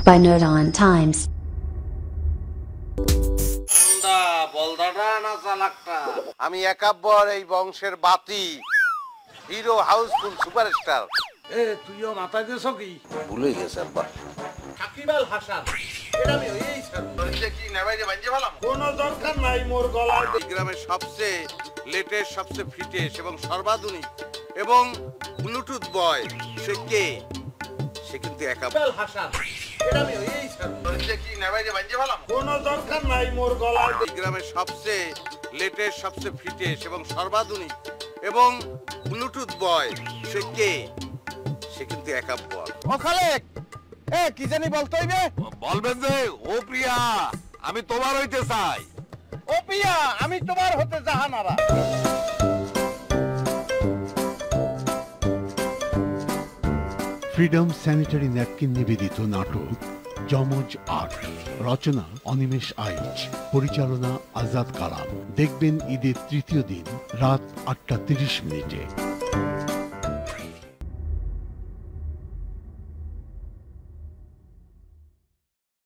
by Nerdon Times. আমি একাব্বর এই বংশের বাতি, হিরো হাউসফুল সুপারস্টার। তুইও মাথায় দিয়েছ কি? ভুলে গেছে আব্বা। সাকিব আল হাসান, এটা আমি এই স্যার। কি নেবাইরে বাঞ্জে ফেলাম? কোনো দরকার নাই মোর গলায়। এই গ্রামের সবচেয়ে লেটেস্ট, সবচেয়ে ফিটেস্ট এবং সর্বাধুনিক এবং ব্লুটুথ বয় সে কে? সে কিন্তু একাব্বর আল হাসান, এটা আমি এই স্যার। কি নেবাইরে বাঞ্জে ফেলাম? কোনো দরকার নাই মোর গলায়। এই গ্রামের সবচেয়ে লেটেস্ট, সবচেয়ে ফিটেস্ট এবং সর্বাধুনিক এবং ব্লুটুথ বয় সে কে? সে কিন্তু একাব্বর। ও খালেক, কি জানি বলতে হইবে? বলবেন যে ও প্রিয়া আমি তোমার হইতে চাই। ও পিয়া, আমি তোমার হতে জাহানারা। ফ্রিডম স্যানিটারি ন্যাপকিন নিবেদিত নাটক যমজ ৮, রচনা অনিমেষ আইচ, পরিচালনা আজাদ কালাম। দেখবেন ঈদের তৃতীয় দিন রাত ৮টা ৩০ মিনিটে।